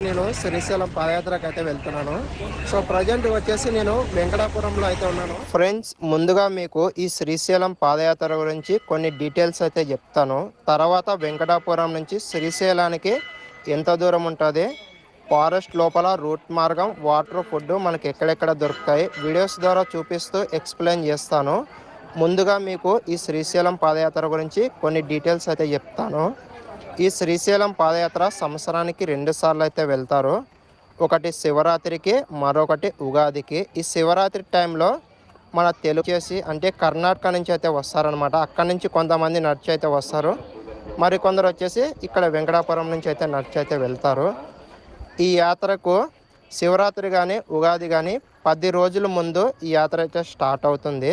నేను శ్రీశైలం పాదయాత్రకు అయితే వెళ్తున్నాను. సో ప్రజెంట్ వచ్చేసి నేను వెంకటాపురంలో అయితే ఉన్నాను. ఫ్రెండ్స్, ముందుగా మీకు ఈ శ్రీశైలం పాదయాత్ర గురించి కొన్ని డీటెయిల్స్ అయితే చెప్తాను. తర్వాత వెంకటాపురం నుంచి శ్రీశైలానికి ఎంత దూరం ఉంటుంది, ఫారెస్ట్ లోపల రూట్ మార్గం, వాటర్, ఫుడ్ మనకి ఎక్కడెక్కడ దొరుకుతాయి వీడియోస్ ద్వారా చూపిస్తూ ఎక్స్ప్లెయిన్ చేస్తాను. ముందుగా మీకు ఈ శ్రీశైలం పాదయాత్ర గురించి కొన్ని డీటెయిల్స్ అయితే చెప్తాను. ఈ శ్రీశైలం పాదయాత్ర సంవత్సరానికి 2 సార్లు అయితే వెళ్తారు. ఒకటి శివరాత్రికి, మరొకటి ఉగాదికి. ఈ శివరాత్రి టైంలో మన తెలుగు చేసి అంటే కర్ణాటక నుంచి అయితే వస్తారనమాట. అక్కడి నుంచి కొంతమంది నడిచి అయితే వస్తారు. మరికొందరు వచ్చేసి ఇక్కడ వెంకటాపురం నుంచి అయితే నడిచి అయితే వెళ్తారు. ఈ యాత్రకు శివరాత్రి కానీ ఉగాది కానీ 10 రోజుల ముందు ఈ యాత్ర అయితే స్టార్ట్ అవుతుంది.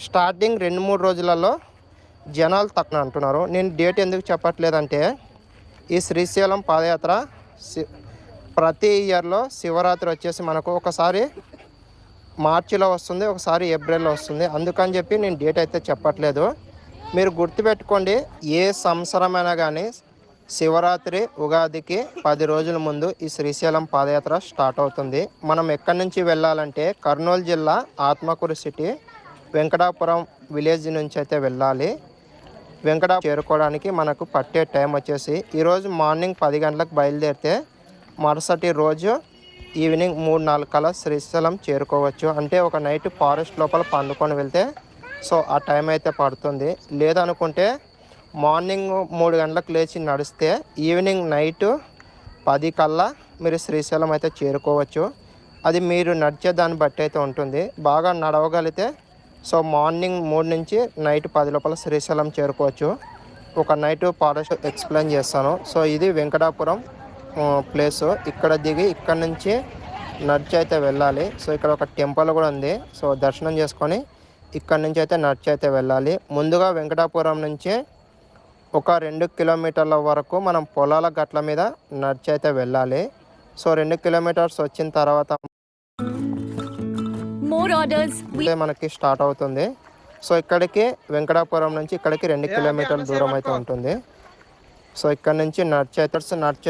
స్టార్టింగ్ 2-3 రోజులలో జనాలు తక్కువ అంటున్నారు. నేను డేట్ ఎందుకు చెప్పట్లేదంటే, ఈ శ్రీశైలం పాదయాత్ర ప్రతి ఇయర్లో శివరాత్రి వచ్చేసి మనకు ఒకసారి మార్చిలో వస్తుంది, ఒకసారి ఏప్రిల్లో వస్తుంది. అందుకని చెప్పి నేను డేట్ అయితే చెప్పట్లేదు. మీరు గుర్తుపెట్టుకోండి, ఏ సంవత్సరమైనా కానీ శివరాత్రి ఉగాదికి 10 రోజుల ముందు ఈ శ్రీశైలం పాదయాత్ర స్టార్ట్ అవుతుంది. మనం ఎక్కడి నుంచి వెళ్ళాలంటే కర్నూలు జిల్లా ఆత్మకూరు సిటీ వెంకటాపురం విలేజ్ నుంచి అయితే వెళ్ళాలి. చేరుకోవడానికి మనకు పట్టే టైం వచ్చేసి ఈరోజు మార్నింగ్ 10 గంటలకు బయలుదేరితే మరుసటి రోజు ఈవినింగ్ 3-4 కల్లా శ్రీశైలం చేరుకోవచ్చు. అంటే ఒక నైట్ ఫారెస్ట్ లోపల పండుకొని వెళ్తే సో ఆ టైం అయితే పడుతుంది. లేదనుకుంటే మార్నింగ్ 3 గంటలకు లేచి నడిస్తే ఈవినింగ్ నైట్ 10 కల్లా మీరు శ్రీశైలం అయితే చేరుకోవచ్చు. అది మీరు నడిచే దాన్ని బట్టి అయితే ఉంటుంది. బాగా నడవగలిగితే సో మార్నింగ్ 3 నుంచి నైట్ 10 లోపల శ్రీశైలం చేరుకోవచ్చు. ఒక నైట్ ఫారెస్ట్ ఎక్స్ప్లెయిన్ చేస్తాను. సో ఇది వెంకటాపురం ప్లేసు. ఇక్కడ దిగి ఇక్కడ నుంచి నడిచి అయితే వెళ్ళాలి. సో ఇక్కడ ఒక టెంపుల్ కూడా ఉంది. సో దర్శనం చేసుకొని ఇక్కడ నుంచి అయితే నడిచి అయితే వెళ్ళాలి. ముందుగా వెంకటాపురం నుంచి ఒక 2 కిలోమీటర్ల వరకు మనం పొలాల గట్ల మీద నడిచి అయితే వెళ్ళాలి. సో 2 కిలోమీటర్స్ వచ్చిన తర్వాత మనకి స్టార్ట్ అవుతుంది. సో ఇక్కడికి వెంకటాపురం నుంచి ఇక్కడికి 2 కిలోమీటర్ల దూరం అయితే ఉంటుంది. సో ఇక్కడ నుంచి నడిచి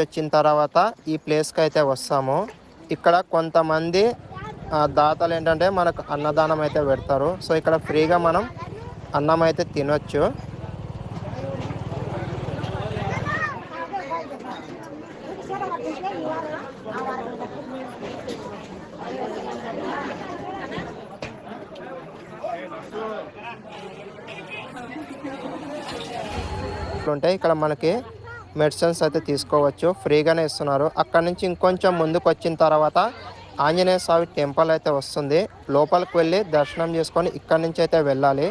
వచ్చిన తర్వాత ఈ ప్లేస్కి అయితే వస్తాము. ఇక్కడ కొంతమంది దాతలు ఏంటంటే మనకు అన్నదానం అయితే పెడతారు. సో ఇక్కడ ఫ్రీగా మనం అన్నం అయితే తినొచ్చు. ఉంటాయి ఇక్కడ మనకి మెడిసిన్స్ అయితే తీసుకోవచ్చు, ఫ్రీగానే ఇస్తున్నారు. అక్కడ నుంచి ఇంకొంచెం ముందుకు వచ్చిన తర్వాత ఆంజనేయ స్వామి టెంపుల్ అయితే వస్తుంది. లోపలికి వెళ్ళి దర్శనం చేసుకొని ఇక్కడ నుంచి అయితే వెళ్ళాలి.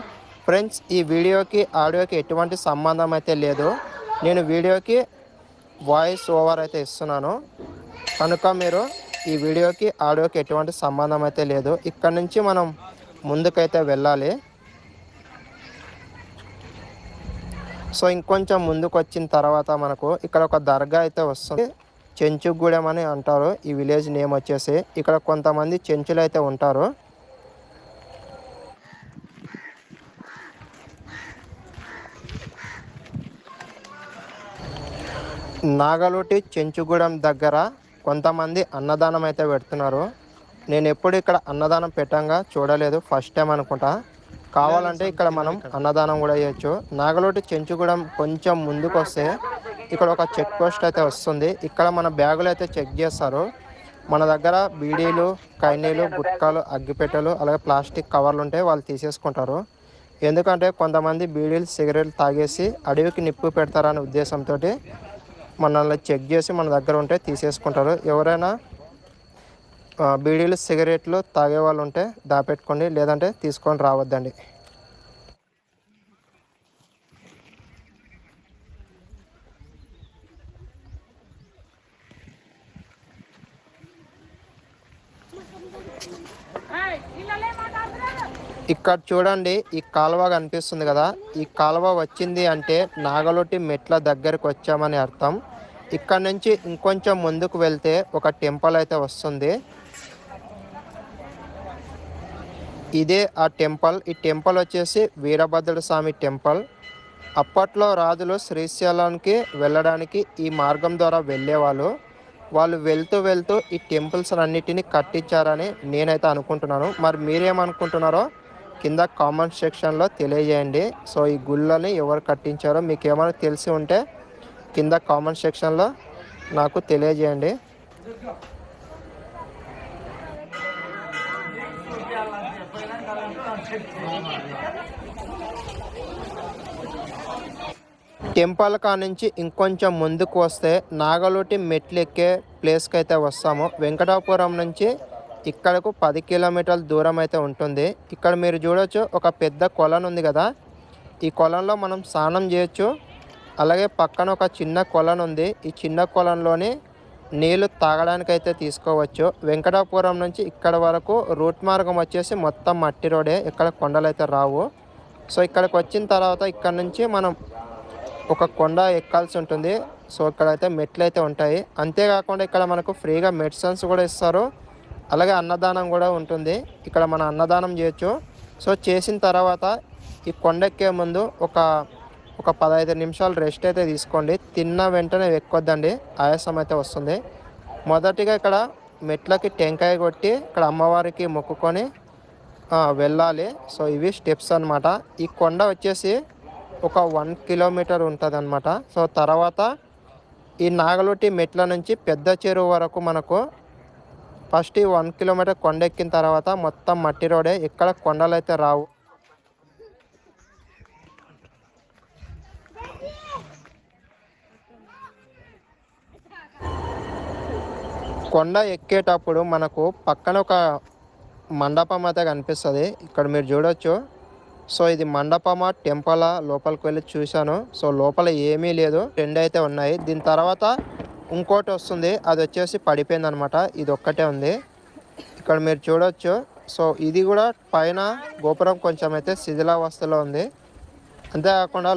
ఫ్రెండ్స్, ఈ వీడియోకి ఆడియోకి ఎటువంటి సంబంధం అయితే లేదు. నేను వీడియోకి వాయిస్ ఓవర్ అయితే ఇస్తున్నాను కనుక మీరు ఈ వీడియోకి ఆడియోకి ఎటువంటి సంబంధం అయితే లేదు. ఇక్కడ నుంచి మనం ముందుకైతే వెళ్ళాలి. సో ఇంకొంచెం ముందుకు వచ్చిన తర్వాత మనకు ఇక్కడ ఒక దర్గా అయితే వస్తుంది. చెంచుగూడెం అని అంటారు ఈ విలేజ్ నేమ్ వచ్చేసి. ఇక్కడ కొంతమంది చెంచులు అయితే ఉంటారు. నాగలోటి చెంచుగూడెం దగ్గర కొంతమంది అన్నదానం అయితే పెడుతున్నారు. నేను ఎప్పుడు ఇక్కడ అన్నదానం పెట్టంగా చూడలేదు, ఫస్ట్ టైం అనుకుంటా. కావాలంటే ఇక్కడ మనం అన్నదానం కూడా చేయొచ్చు. నాగలోటి చెంచుగూడెం కొంచెం ముందుకు వస్తే ఇక్కడ ఒక చెక్ పోస్ట్ అయితే వస్తుంది. ఇక్కడ మన బ్యాగులు అయితే చెక్ చేస్తారు. మన దగ్గర బీడీలు, కైనీలు, గుట్కాలు, అగ్గిపెట్టెలు అలాగే ప్లాస్టిక్ కవర్లు ఉంటే వాళ్ళు తీసేసుకుంటారు. ఎందుకంటే కొంతమంది బీడీలు, సిగరెట్లు తాగేసి అడవికి నిప్పు పెడతారనే ఉద్దేశంతో మనల్ని చెక్ చేసి మన దగ్గర ఉంటే తీసేసుకుంటారు. ఎవరైనా బీడీలు, సిగరెట్లు తాగే వాళ్ళు ఉంటే దాపెట్టుకోండి, లేదంటే తీసుకొని రావద్దండి. ఇక్కడ చూడండి, ఈ కాలువ కనిపిస్తుంది కదా, ఈ కాలువ వచ్చింది అంటే నాగలోటి మెట్ల దగ్గరకు వచ్చామని అర్థం. ఇక్కడ నుంచి ఇంకొంచెం ముందుకు వెళ్తే ఒక టెంపుల్ అయితే వస్తుంది. ఇదే ఆ టెంపుల్. ఈ టెంపుల్ వచ్చేసి వీరభద్ర స్వామి టెంపుల్. అప్పట్లో రాజులు శ్రీశైలానికి వెళ్ళడానికి ఈ మార్గం ద్వారా వెళ్ళేవాళ్ళు. వాళ్ళు వెళ్తూ వెళ్తూ ఈ టెంపుల్స్ అన్నిటిని కట్టించారని నేనైతే అనుకుంటున్నాను. మరి మీరేమనుకుంటున్నారో కింద కామెంట్ సెక్షన్లో తెలియజేయండి. సో ఈ గుళ్ళని ఎవరు కట్టించారో మీకు ఏమైనా తెలిసి ఉంటే కింద కామెంట్ సెక్షన్లో నాకు తెలియజేయండి. టెంపుల్ కానుంచి ఇంకొంచెం ముందుకు వస్తే నాగలోటి మెట్లు ఎక్కే ప్లేస్కి అయితే వస్తాము. వెంకటాపురం నుంచి ఇక్కడకు 10 కిలోమీటర్ల దూరం అయితే ఉంటుంది. ఇక్కడ మీరు చూడొచ్చు, ఒక పెద్ద కొలను ఉంది కదా, ఈ కొలంలో మనం స్నానం చేయొచ్చు. అలాగే పక్కన ఒక చిన్న కొలను ఉంది. ఈ చిన్న కొలంలోని నీళ్లు తాగడానికి అయితే తీసుకోవచ్చు. వెంకటాపురం నుంచి ఇక్కడ వరకు రూట్ మార్గం వచ్చేసి మొత్తం మట్టి రోడే, ఇక్కడ కొండలు అయితే రావు. సో ఇక్కడికి వచ్చిన తర్వాత ఇక్కడ నుంచి మనం ఒక కొండ ఎక్కాల్సి ఉంటుంది. సో ఇక్కడైతే మెట్లు అయితే ఉంటాయి. అంతేకాకుండా ఇక్కడ మనకు ఫ్రీగా మెడిసిన్స్ కూడా ఇస్తారు. అలాగే అన్నదానం కూడా ఉంటుంది. ఇక్కడ మనం అన్నదానం చేయొచ్చు. సో చేసిన తర్వాత ఈ కొండ ఎక్కే ముందు ఒక 15 నిమిషాలు రెస్ట్ అయితే తీసుకోండి. తిన్న వెంటనే ఎక్కొద్దండి, ఆయాసం అయితే వస్తుంది. మొదటిగా ఇక్కడ మెట్లకి టెంకాయ కొట్టి ఇక్కడ అమ్మవారికి మొక్కుకొని వెళ్ళాలి. సో ఇవి స్టెప్స్ అన్నమాట. ఈ కొండ వచ్చేసి ఒక 1 కిలోమీటర్ ఉంటుంది అన్నమాట. సో తర్వాత ఈ నాగలోటి మెట్ల నుంచి పెద్ద చెరువు వరకు మనకు ఫస్ట్ ఈ 1 కిలోమీటర్ కొండ ఎక్కిన తర్వాత మొత్తం మట్టి రోడే, ఇక్కడ కొండలు అయితే రావు. కొండ ఎక్కేటప్పుడు మనకు పక్కన ఒక మండపం అయితే కనిపిస్తుంది. ఇక్కడ మీరు చూడొచ్చు. సో ఇది మండపమా టెంపులా లోపలికి వెళ్ళి చూశాను. సో లోపల ఏమీ లేదు, 2 అయితే ఉన్నాయి. దీని తర్వాత ఇంకోటి వస్తుంది, అది వచ్చేసి పడిపోయింది అనమాట. ఇది ఒక్కటే ఉంది, ఇక్కడ మీరు చూడొచ్చు. సో ఇది కూడా పైన గోపురం కొంచెం అయితే శిథిలావస్థలో ఉంది. అంతేకాకుండా